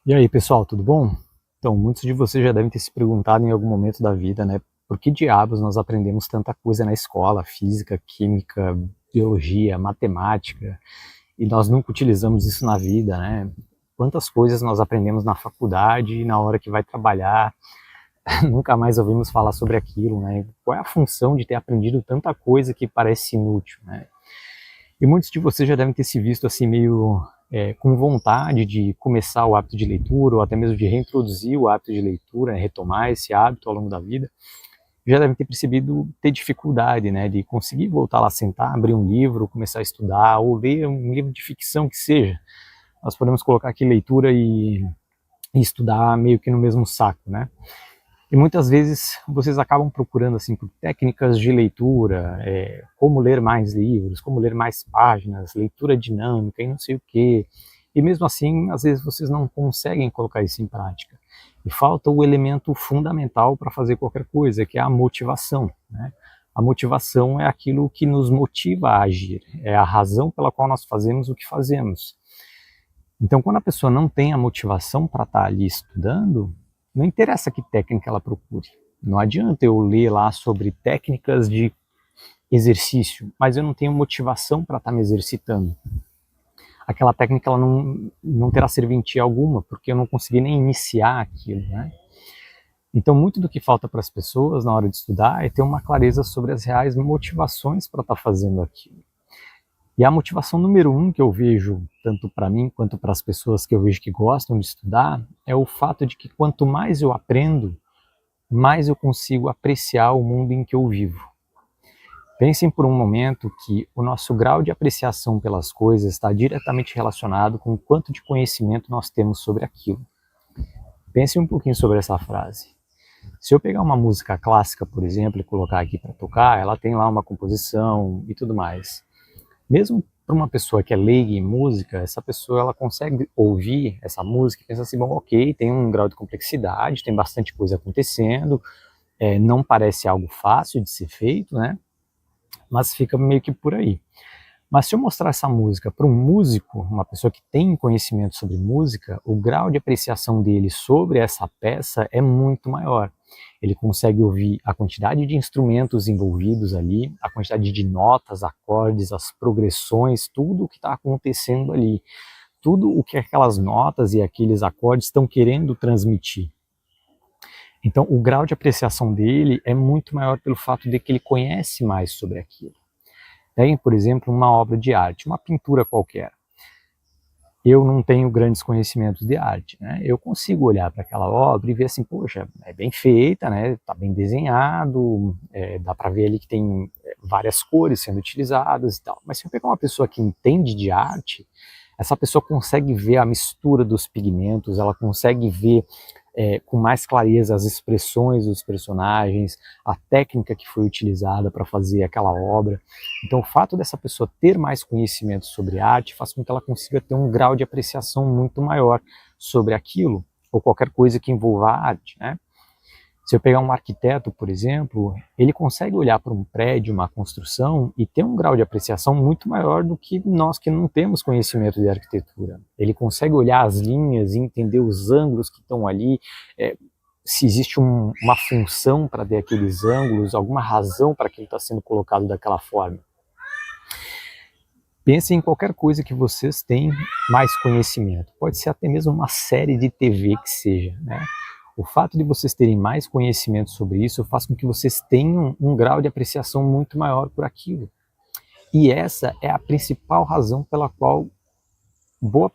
E aí, pessoal, tudo bom? Então, muitos de vocês já devem ter se perguntado em algum momento da vida, né? Por que diabos nós aprendemos tanta coisa na escola, física, química, biologia, matemática, e nós nunca utilizamos isso na vida, né? Quantas coisas nós aprendemos na faculdade e na hora que vai trabalhar, nunca mais ouvimos falar sobre aquilo, né? Qual é a função de ter aprendido tanta coisa que parece inútil, né? E muitos de vocês já devem ter se visto assim meio com vontade de começar o hábito de leitura ou até mesmo de reintroduzir o hábito de leitura, né, retomar esse hábito ao longo da vida. Já devem ter percebido ter dificuldade, né, de conseguir voltar lá, sentar, abrir um livro, começar a estudar ou ler um livro de ficção que seja. Nós podemos colocar aqui leitura e estudar meio que no mesmo saco, né? E muitas vezes vocês acabam procurando assim por técnicas de leitura, como ler mais livros, como ler mais páginas, leitura dinâmica e não sei o quê. E mesmo assim, às vezes vocês não conseguem colocar isso em prática. E falta o elemento fundamental para fazer qualquer coisa, que é a motivação, né? A motivação é aquilo que nos motiva a agir, é a razão pela qual nós fazemos o que fazemos. Então, quando a pessoa não tem a motivação para estar ali estudando, não interessa que técnica ela procure. Não adianta eu ler lá sobre técnicas de exercício, mas eu não tenho motivação para estar me exercitando. Aquela técnica ela não terá serventia alguma, porque eu não consegui nem iniciar aquilo, né? Então, muito do que falta para as pessoas na hora de estudar é ter uma clareza sobre as reais motivações para estar fazendo aquilo. E a motivação número um que eu vejo, tanto para mim quanto para as pessoas que eu vejo que gostam de estudar, é o fato de que quanto mais eu aprendo, mais eu consigo apreciar o mundo em que eu vivo. Pensem por um momento que o nosso grau de apreciação pelas coisas está diretamente relacionado com o quanto de conhecimento nós temos sobre aquilo. Pensem um pouquinho sobre essa frase. Se eu pegar uma música clássica, por exemplo, e colocar aqui para tocar, ela tem lá uma composição e tudo mais. Mesmo para uma pessoa que é leiga em música, essa pessoa ela consegue ouvir essa música e pensar assim, bom, ok, tem um grau de complexidade, tem bastante coisa acontecendo, não parece algo fácil de ser feito, né? Mas fica meio que por aí. Mas se eu mostrar essa música para um músico, uma pessoa que tem conhecimento sobre música, o grau de apreciação dele sobre essa peça é muito maior. Ele consegue ouvir a quantidade de instrumentos envolvidos ali, a quantidade de notas, acordes, as progressões, tudo o que está acontecendo ali, tudo o que aquelas notas e aqueles acordes estão querendo transmitir. Então, o grau de apreciação dele é muito maior pelo fato de que ele conhece mais sobre aquilo. Tem, por exemplo, uma obra de arte, uma pintura qualquer. Eu não tenho grandes conhecimentos de arte, né? Eu consigo olhar para aquela obra e ver assim, poxa, é bem feita, né? Está bem desenhado, dá para ver ali que tem várias cores sendo utilizadas e tal. Mas se eu pegar uma pessoa que entende de arte, essa pessoa consegue ver a mistura dos pigmentos, ela consegue ver com mais clareza as expressões dos personagens, a técnica que foi utilizada para fazer aquela obra. Então, o fato dessa pessoa ter mais conhecimento sobre arte faz com que ela consiga ter um grau de apreciação muito maior sobre aquilo, ou qualquer coisa que envolva a arte, né? Se eu pegar um arquiteto, por exemplo, ele consegue olhar para um prédio, uma construção, e ter um grau de apreciação muito maior do que nós que não temos conhecimento de arquitetura. Ele consegue olhar as linhas e entender os ângulos que estão ali, se existe uma função para ter aqueles ângulos, alguma razão para que ele está sendo colocado daquela forma. Pensem em qualquer coisa que vocês têm mais conhecimento. Pode ser até mesmo uma série de TV que seja, né? O fato de vocês terem mais conhecimento sobre isso faz com que vocês tenham um grau de apreciação muito maior por aquilo. E essa é a principal razão pela qual boa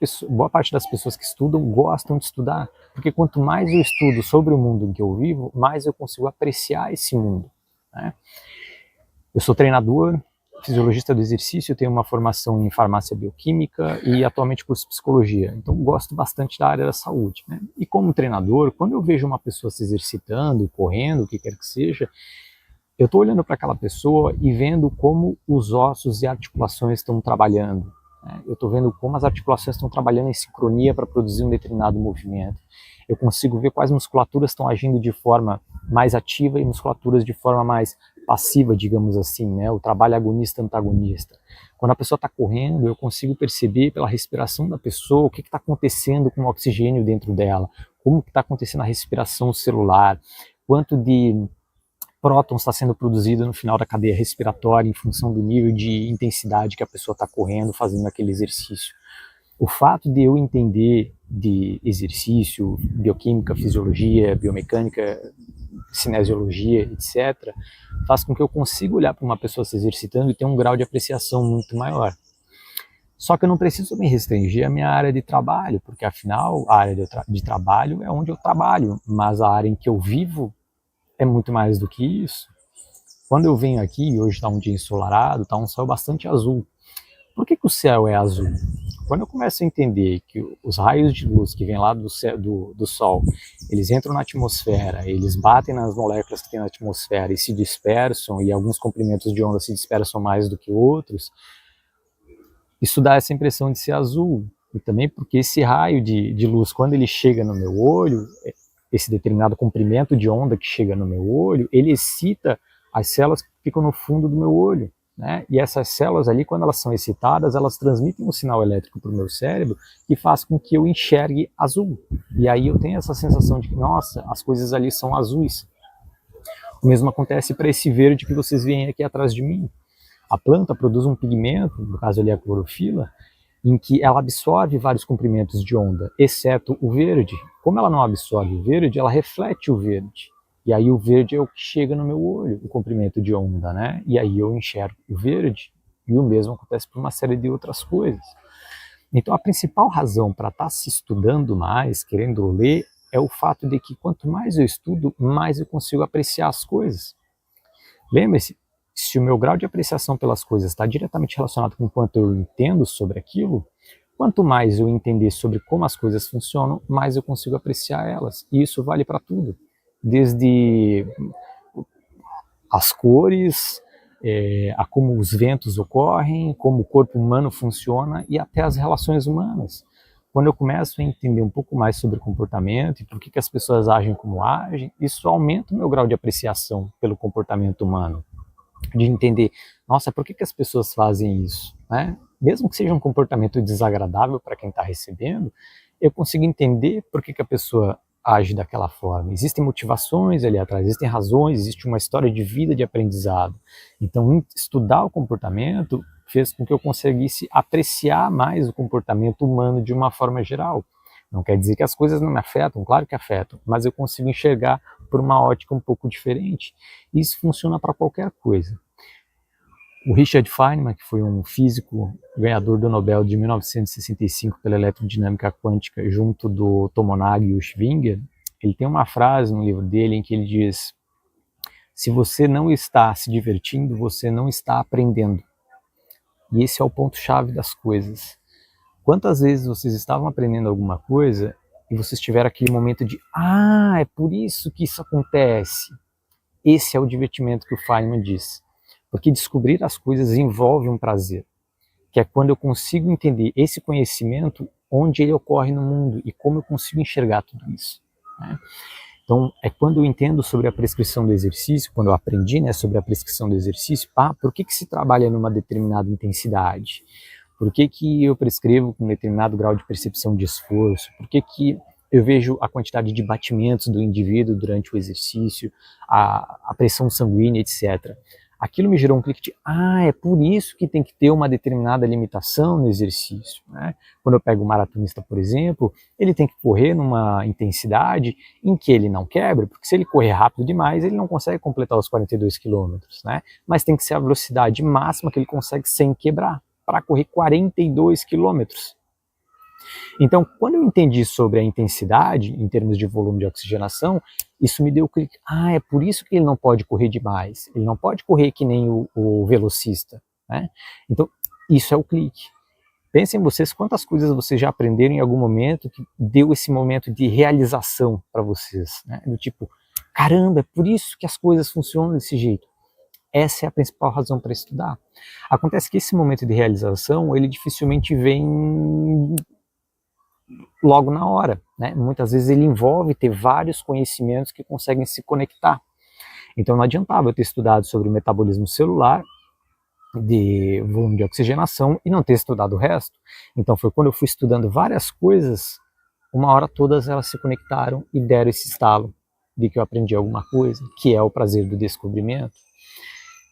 parte das pessoas que estudam gostam de estudar. Porque quanto mais eu estudo sobre o mundo em que eu vivo, mais eu consigo apreciar esse mundo, né? Eu sou treinador, fisiologista do exercício, tenho uma formação em farmácia bioquímica e atualmente curso psicologia. Então gosto bastante da área da saúde, né? E como treinador, quando eu vejo uma pessoa se exercitando, correndo, o que quer que seja, eu estou olhando para aquela pessoa e vendo como os ossos e articulações estão trabalhando, né? Eu estou vendo como as articulações estão trabalhando em sincronia para produzir um determinado movimento. Eu consigo ver quais musculaturas estão agindo de forma mais ativa e musculaturas de forma mais passiva, digamos assim, né? O trabalho agonista-antagonista. Quando a pessoa está correndo, eu consigo perceber pela respiração da pessoa o que está acontecendo com o oxigênio dentro dela, como está acontecendo a respiração celular, quanto de prótons está sendo produzido no final da cadeia respiratória em função do nível de intensidade que a pessoa está correndo, fazendo aquele exercício. O fato de eu entender de exercício, bioquímica, fisiologia, biomecânica, cinesiologia, etc., faz com que eu consiga olhar para uma pessoa se exercitando e ter um grau de apreciação muito maior. Só que eu não preciso me restringir à minha área de trabalho, porque afinal a área de trabalho é onde eu trabalho, mas a área em que eu vivo é muito mais do que isso. Quando eu venho aqui, hoje está um dia ensolarado, está um céu bastante azul. Por que o céu é azul? Quando eu começo a entender que os raios de luz que vêm lá do Sol, eles entram na atmosfera, eles batem nas moléculas que tem na atmosfera e se dispersam, e alguns comprimentos de onda se dispersam mais do que outros, isso dá essa impressão de ser azul. E também porque esse raio de luz, quando ele chega no meu olho, esse determinado comprimento de onda que chega no meu olho, ele excita as células que ficam no fundo do meu olho. Né? E essas células ali, quando elas são excitadas, elas transmitem um sinal elétrico para o meu cérebro que faz com que eu enxergue azul. E aí eu tenho essa sensação de que, nossa, as coisas ali são azuis. O mesmo acontece para esse verde que vocês veem aqui atrás de mim. A planta produz um pigmento, no caso ali a clorofila, em que ela absorve vários comprimentos de onda, exceto o verde. Como ela não absorve o verde, ela reflete o verde. E aí o verde é o que chega no meu olho, o comprimento de onda, né? E aí eu enxergo o verde, e o mesmo acontece por uma série de outras coisas. Então a principal razão para estar se estudando mais, querendo ler, é o fato de que quanto mais eu estudo, mais eu consigo apreciar as coisas. Lembre-se, se o meu grau de apreciação pelas coisas está diretamente relacionado com o quanto eu entendo sobre aquilo, quanto mais eu entender sobre como as coisas funcionam, mais eu consigo apreciar elas. E isso vale para tudo. Desde as cores, a como os ventos ocorrem, como o corpo humano funciona e até as relações humanas. Quando eu começo a entender um pouco mais sobre comportamento e por que as pessoas agem como agem, isso aumenta o meu grau de apreciação pelo comportamento humano. De entender, nossa, por que as pessoas fazem isso? Né? Mesmo que seja um comportamento desagradável para quem está recebendo, eu consigo entender por que a pessoa age daquela forma. Existem motivações ali atrás, existem razões, existe uma história de vida, de aprendizado. Então, estudar o comportamento fez com que eu conseguisse apreciar mais o comportamento humano de uma forma geral. Não quer dizer que as coisas não me afetam, claro que afetam, mas eu consigo enxergar por uma ótica um pouco diferente. Isso funciona para qualquer coisa. O Richard Feynman, que foi um físico ganhador do Nobel de 1965 pela eletrodinâmica quântica, junto do Tomonaga e o Schwinger, ele tem uma frase no livro dele em que ele diz: se você não está se divertindo, você não está aprendendo. E esse é o ponto-chave das coisas. Quantas vezes vocês estavam aprendendo alguma coisa e vocês tiveram aquele momento de é por isso que isso acontece? Esse é o divertimento que o Feynman diz. Porque descobrir as coisas envolve um prazer, que é quando eu consigo entender esse conhecimento, onde ele ocorre no mundo e como eu consigo enxergar tudo isso. Né? Então, é quando eu entendo sobre a prescrição do exercício, quando eu aprendi sobre a prescrição do exercício, por que se trabalha numa determinada intensidade? Por que eu prescrevo com um determinado grau de percepção de esforço? Por que eu vejo a quantidade de batimentos do indivíduo durante o exercício, a pressão sanguínea, etc. Aquilo me gerou um clique de, é por isso que tem que ter uma determinada limitação no exercício. Né? Quando eu pego um maratonista, por exemplo, ele tem que correr numa intensidade em que ele não quebre, porque se ele correr rápido demais, ele não consegue completar os 42 quilômetros. Né? Mas tem que ser a velocidade máxima que ele consegue sem quebrar, para correr 42 quilômetros. Então, quando eu entendi sobre a intensidade, em termos de volume de oxigenação, isso me deu o clique. É por isso que ele não pode correr demais. Ele não pode correr que nem o velocista. Né? Então, isso é o clique. Pensem vocês quantas coisas vocês já aprenderam em algum momento que deu esse momento de realização para vocês. Né? Do tipo, caramba, é por isso que as coisas funcionam desse jeito. Essa é a principal razão para estudar. Acontece que esse momento de realização, ele dificilmente vem logo na hora, né? Muitas vezes ele envolve ter vários conhecimentos que conseguem se conectar. Então não adiantava eu ter estudado sobre o metabolismo celular de volume de oxigenação e não ter estudado o resto. Então foi quando eu fui estudando várias coisas, uma hora todas elas se conectaram e deram esse estalo de que eu aprendi alguma coisa, que é o prazer do descobrimento.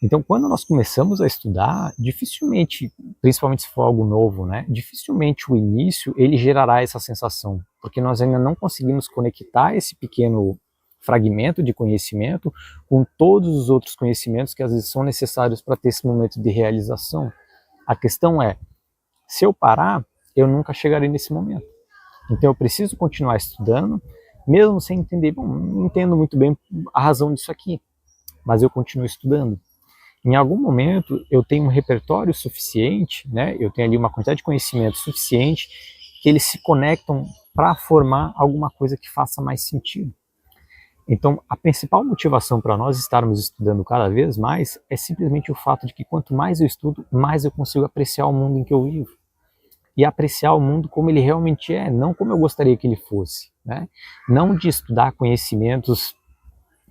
Então, quando nós começamos a estudar, dificilmente, principalmente se for algo novo, né, dificilmente o início ele gerará essa sensação, porque nós ainda não conseguimos conectar esse pequeno fragmento de conhecimento com todos os outros conhecimentos que às vezes são necessários para ter esse momento de realização. A questão é, se eu parar, eu nunca chegarei nesse momento. Então eu preciso continuar estudando, mesmo sem entender, bom, não entendo muito bem a razão disso aqui, mas eu continuo estudando. Em algum momento eu tenho um repertório suficiente, né? Eu tenho ali uma quantidade de conhecimento suficiente que eles se conectam para formar alguma coisa que faça mais sentido. Então, a principal motivação para nós estarmos estudando cada vez mais é simplesmente o fato de que quanto mais eu estudo, mais eu consigo apreciar o mundo em que eu vivo. E apreciar o mundo como ele realmente é, não como eu gostaria que ele fosse, né? Não de estudar conhecimentos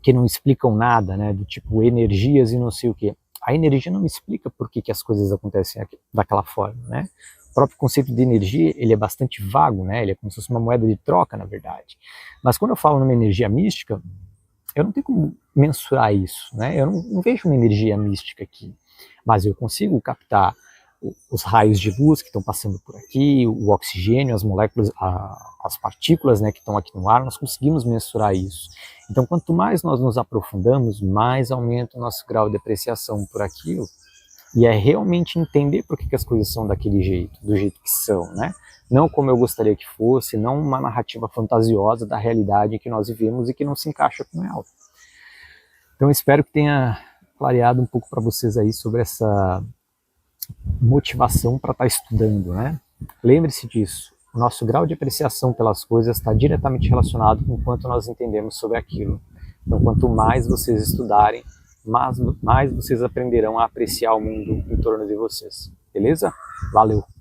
que não explicam nada, né? Do tipo energias e não sei o quê. A energia não me explica por que as coisas acontecem daquela forma, né? O próprio conceito de energia, ele é bastante vago, né? Ele é como se fosse uma moeda de troca, na verdade. Mas quando eu falo numa energia mística, eu não tenho como mensurar isso, né? Eu não vejo uma energia mística aqui, mas eu consigo captar os raios de luz que estão passando por aqui, o oxigênio, as moléculas, as partículas, né, que estão aqui no ar, nós conseguimos mensurar isso. Então, quanto mais nós nos aprofundamos, mais aumenta o nosso grau de apreciação por aquilo, e é realmente entender por que as coisas são daquele jeito, do jeito que são, né? Não como eu gostaria que fosse, não uma narrativa fantasiosa da realidade em que nós vivemos e que não se encaixa com ela. Então, espero que tenha clareado um pouco para vocês aí sobre essa motivação para estar estudando, né? Lembre-se disso. O nosso grau de apreciação pelas coisas está diretamente relacionado com o quanto nós entendemos sobre aquilo. Então, quanto mais vocês estudarem, mais vocês aprenderão a apreciar o mundo em torno de vocês. Beleza? Valeu!